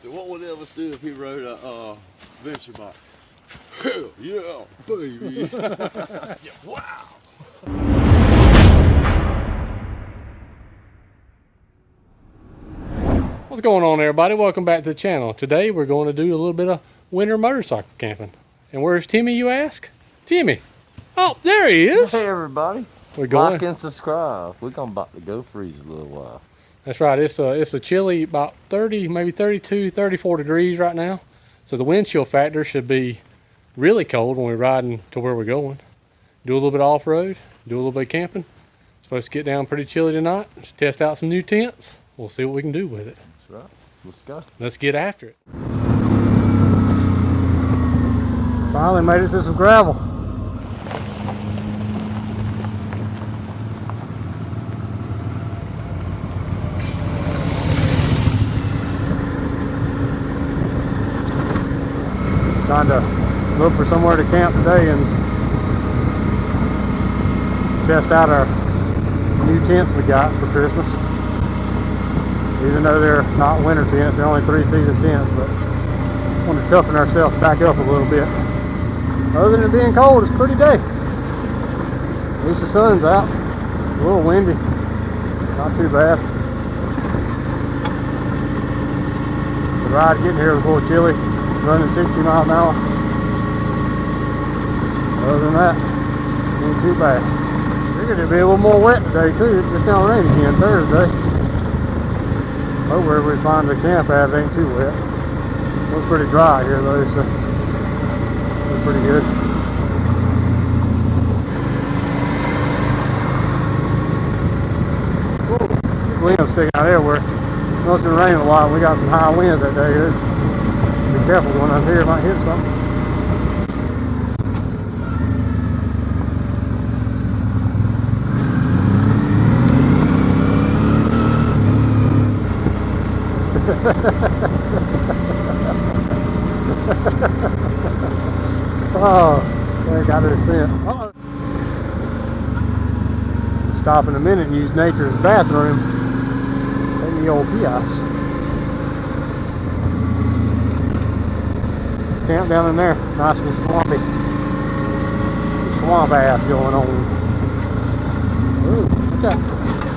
So what would Elvis do if he rode a adventure bike? Hell yeah, baby! Yeah, wow! What's going on, everybody? Welcome back to the channel. Today we're going to do a little bit of winter motorcycle camping. And where's Timmy, you ask? Timmy! Oh, there he is! Hey everybody! We're going. Like and subscribe. We're about to go freeze a little while. That's right. It's a chilly, about 30, maybe 32, 34 degrees right now. So the wind chill factor should be really cold when we're riding to where we're going. Do a little bit of off-road, do a little bit of camping. Supposed to get down pretty chilly tonight. Just test out some new tents. We'll see what we can do with it. That's right. Let's go. Let's get after it. Finally made it to some gravel. Trying to look for somewhere to camp today and test out our new tents we got for Christmas. Even though they're not winter tents, they're only 3-season tents, but I want to toughen ourselves back up a little bit. Other than it being cold, it's a pretty day. At least the sun's out. A little windy, not too bad. The ride getting here was a little chilly. Running 60 miles an hour. Other than that, ain't too bad. Figured it'd be a little more wet today too. It's just gonna rain again Thursday. Hope wherever we find the camp at it ain't too wet. Looks pretty dry here though, so looks pretty good. Whoa, wind sticking out everywhere. It's been raining a lot. We got some high winds that day. Be careful going up here, it might hit something. Oh, they got this scent. Uh-oh. Stop in a minute and use nature's bathroom. Take the old kiosk. Camp down in there, nice and swampy. Swamp ass going on. Ooh, look out.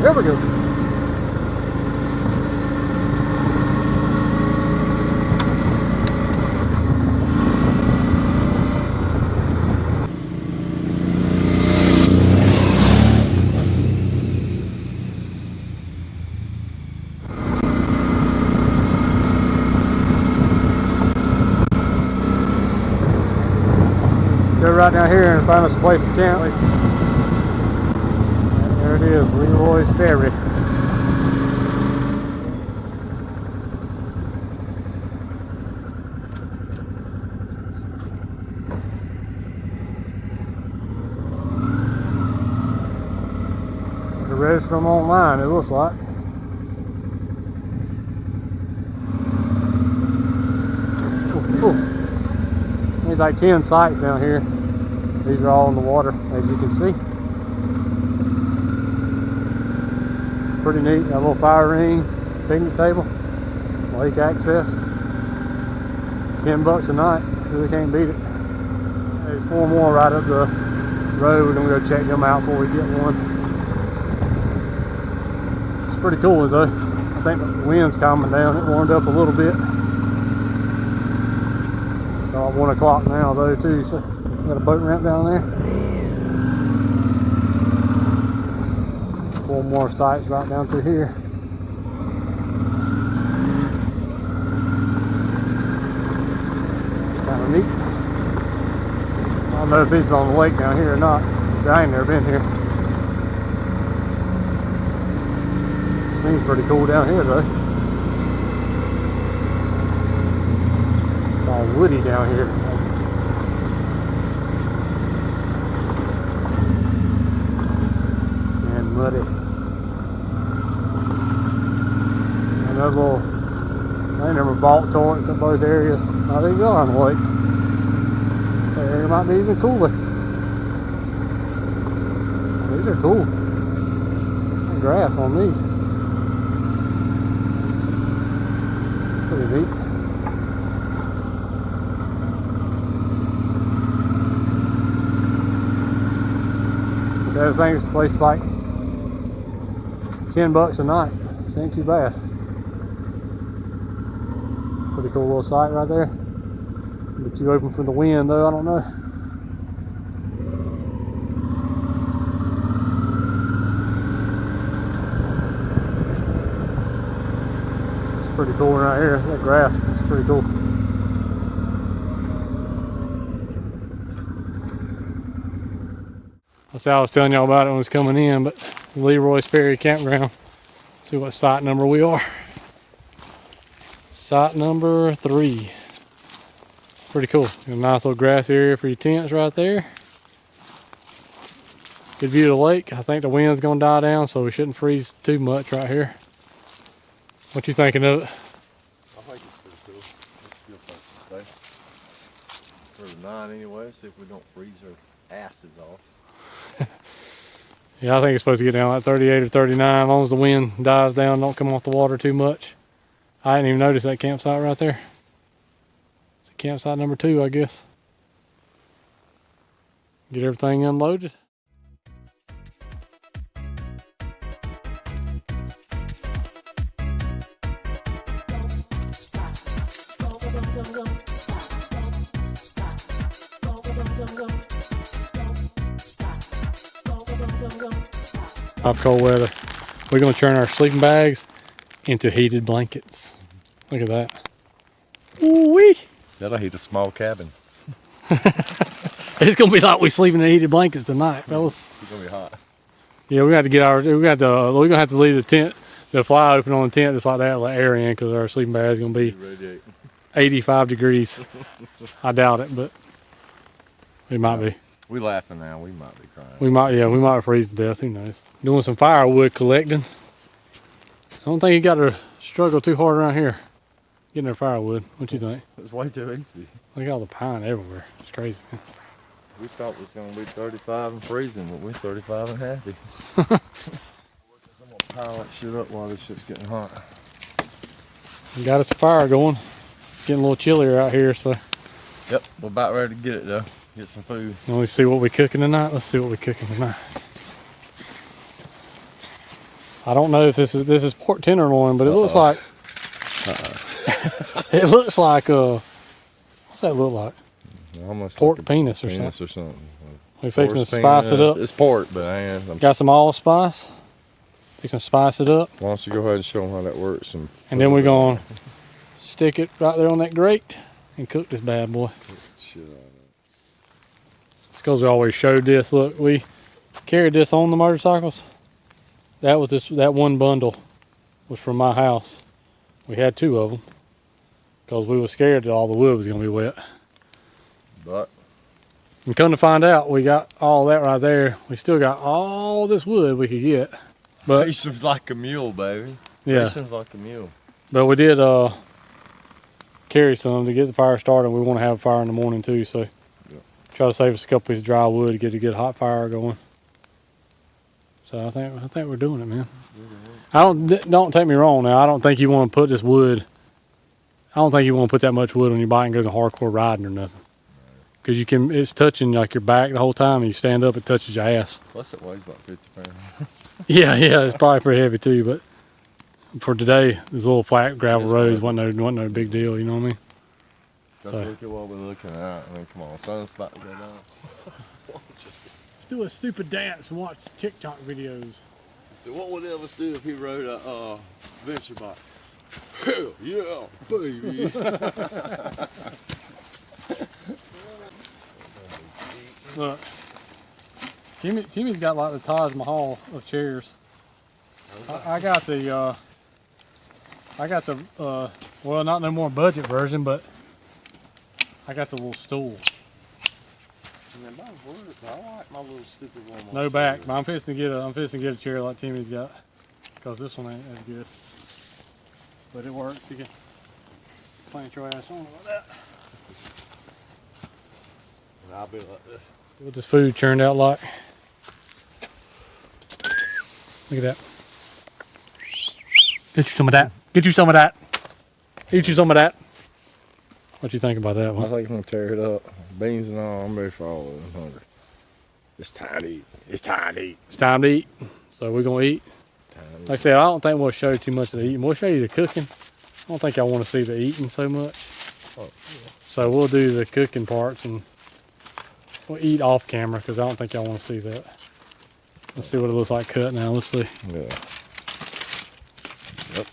There we go. Go right down here and find us a place to camp. And there it is, Leroy's Ferry. The register them online, it looks like. There's like 10 sites down here. These are all in the water, as you can see. Pretty neat. Got a little fire ring, picnic table, lake access. $10 a night. Really can't beat it. There's 4 more right up the road. We're gonna go check them out before we get one. It's pretty cool though. I think the wind's calming down. It warmed up a little bit. It's all 1 o'clock now though too, so got a boat ramp down there. 4 more sites right down through here. Kind of neat. I don't know if it's on the lake down here or not. I ain't never been here. Seems pretty cool down here though. It's all woody down here. And muddy. Another little, I ain't never bought toilets in both areas. Oh, there you go on the lake. That area might be even cooler. These are cool. Grass on these. Pretty neat. that thing's place like $10 a night. It ain't too bad. Pretty cool little site right there. But you open for the wind though, I don't know. It's pretty cool right here. That grass is pretty cool. That's how I was telling y'all about it when it was coming in, but Leroy's Ferry campground. See what site number we are. Site number 3. Pretty cool. Got a nice little grass area for your tents right there. Good view of the lake. I think the wind's gonna die down, so we shouldn't freeze too much right here. What you thinking of it? I think it's pretty cool. It's a good place to stay. For the night anyway, see if we don't freeze our asses off. Yeah, I think it's supposed to get down like 38 or 39 as long as the wind dies down, don't come off the water too much. I didn't even notice that campsite right there. It's campsite number 2, I guess. Get everything unloaded. Of cold weather. We're gonna turn our sleeping bags into heated blankets. Look at that. Ooh-wee. That'll heat a small cabin. It's gonna be like we sleeping in heated blankets tonight, fellas. It's gonna be hot. Yeah, we got to get our. We're gonna have to leave the tent, the fly open on the tent just like that, let air in, because our sleeping bag is gonna be 85 degrees. I doubt it, but it might be. We laughing now. We might be crying. We might freeze to death. Who knows? Doing some firewood collecting. I don't think you got to struggle too hard around here getting their firewood. What you think? It's way too easy. Look at all the pine everywhere. It's crazy. We thought it was gonna be 35 and freezing, but we're 35 and happy. I'm gonna pile that shit up while this shit's getting hot. We got us a fire going. Getting a little chillier out here, so. Yep, we're about ready to get it though. Get some food. Let me see what we're cooking tonight. Let's see what we're cooking tonight. I don't know if this is pork tenderloin, but it looks like. It looks like what's that look like? Almost Pork like penis or penis something. or something. We're fixing to Horse spice it penis. up. It's pork, but I'm Got some allspice. Fixing to spice it up, why don't you go ahead and show them how that works? And and then we're gonna stick it right there on that grate and cook this bad boy. shit on it. It's because we always showed this. Look, we carried this on the motorcycles. That was that one bundle was from my house. We had 2 of them because we were scared that all the wood was gonna be wet. But And come to find out, we got all that right there. We still got all this wood we could get. But patience like a mule, baby. yeah, Patience like a mule. but we did carry some to get the fire started. We want to have a fire in the morning too, so try to save us a couple pieces of dry wood to get a good hot fire going. So I think we're doing it, man. Don't take me wrong now. I don't think you want to put this wood. I don't think you want to put that much wood on your bike and go to hardcore riding or nothing. Because it's touching like your back the whole time, and you stand up, it touches your ass. Plus it weighs like 50 pounds. Yeah, it's probably pretty heavy too. But for today, these little flat gravel roads wasn't no big deal. You know what I mean? Just look at what we're looking at. I mean, come on, sun's about to go down. Let's do a stupid dance and watch TikTok videos. So what would Elvis do if he rode a adventure bike? Hell yeah, baby. Look, Timmy's got like the Taj Mahal of chairs. I got the well, not no more budget version, but I got the little stool. I like my little stupid one. No back, but I'm fixing to get a chair like Timmy's got, because this one ain't as good. But it works. You can plant your ass on it like that. And I'll be like this. What this food turned out like. Look at that. Get you some of that. Get you some of that. Eat you some of that. What you think about that I one? think I'm gonna tear it up. Beans and all, I'm ready for all of them. Hungry. It's time to eat. It's time to eat. It's time to eat. So we're gonna eat. Like I said, I don't think we'll show you too much of the eating. We'll show you the cooking. I don't think y'all want to see the eating so much. Oh, yeah. So we'll do the cooking parts and we'll eat off camera because I don't think y'all want to see that. Let's see what it looks like cut now. Let's see. Yeah. Yep.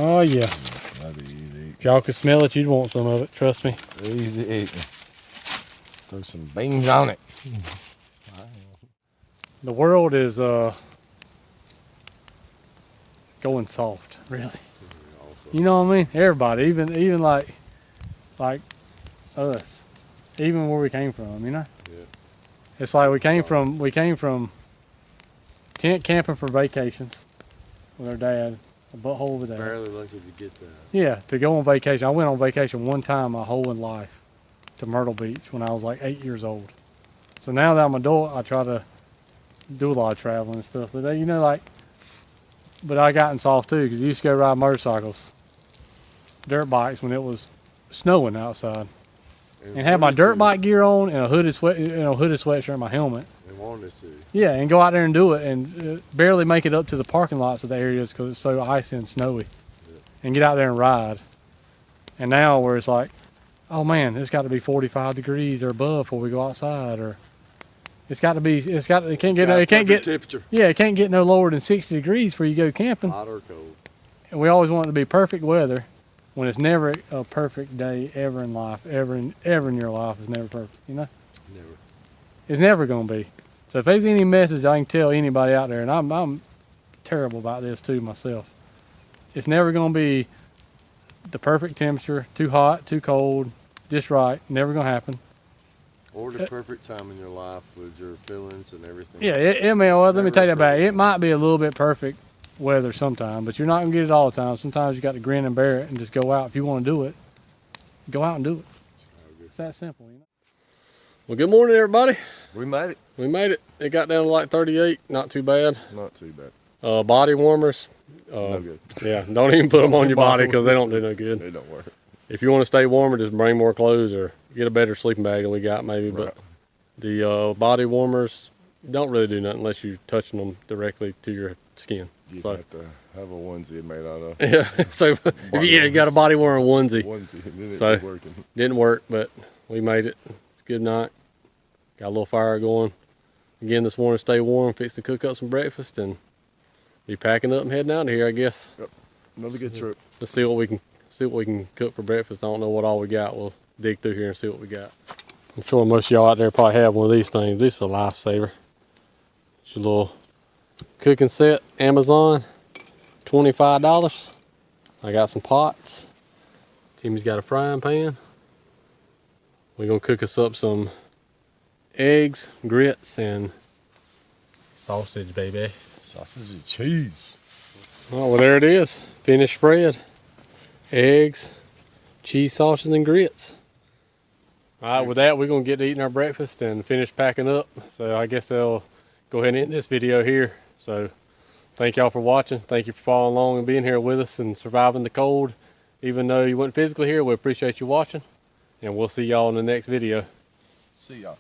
Oh yeah. That'd be easy to eat. If y'all could smell it, you'd want some of it. Trust me. Easy eating. Throw some beans on it. The world is going soft, really. You know what I mean? Everybody, even like us, even where we came from, you know. Yeah. It's like we came from tent camping for vacations with our dad, a butthole of a dad. Barely lucky to get that. Yeah, to go on vacation. I went on vacation one time my whole life to Myrtle Beach when I was like 8 years old. So now that I'm an adult, I try to do a lot of traveling and stuff. But you know, like, but I gotten soft too because I used to go ride motorcycles, dirt bikes when it was snowing outside, and have my dirt bike gear on and a hooded sweatshirt and my helmet. And wanted to. Yeah, and go out there and do it and barely make it up to the parking lots of the areas because it's so icy and snowy, and get out there and ride. And now where it's like, oh man, it's got to be 45 degrees or above before we go outside, or it can't get temperature. Yeah, it can't get no lower than 60 degrees before you go camping. Hot or cold. And we always want it to be perfect weather when it's never a perfect day ever in life, ever in your life is never perfect, you know? Never. It's never going to be. So if there's any message I can tell anybody out there, and I'm terrible about this too myself, it's never going to be the perfect temperature, too hot, too cold, just right, never going to happen. Or the perfect time in your life with your feelings and everything. Yeah, let me take that back. It might be a little bit perfect weather sometime, but you're not going to get it all the time. Sometimes you got to grin and bear it and just go out. If you want to do it, go out and do it. It's that simple, you know? Well, good morning, everybody. We made it. We made it. It got down to like 38. Not too bad. Not too bad. Body warmers. No good. Yeah, don't even put them on your body because they don't do no good. They don't work. If you want to stay warmer, just bring more clothes or get a better sleeping bag than we got maybe. Right. But the body warmers don't really do nothing unless you're touching them directly to your skin. You So have to have a onesie made out of. yeah, so if you got a body warmer onesie. Onesie, and then So- it's working. Didn't work, but we made it. Good night. Got a little fire going. Again this morning, stay warm, fix to cook up some breakfast, and be packing up and heading out of here, I guess. Yep. Another good trip. Let's see what we can cook for breakfast. I don't know what all we got. We'll dig through here and see what we got. I'm sure most of y'all out there probably have one of these things. This is a lifesaver. It's your little cooking set, Amazon, $25. I got some pots. Jimmy's got a frying pan. We're gonna cook us up some eggs, grits, and sausage, baby. Sausage and cheese. Oh, well, there it is. Finished spread. Eggs, cheese, sausage, and grits. All right, with that, we're going to get to eating our breakfast and finish packing up. So I guess they'll go ahead and end this video here. So thank y'all for watching. Thank you for following along and being here with us and surviving the cold. Even though you weren't physically here, we appreciate you watching. And we'll see y'all in the next video. See y'all.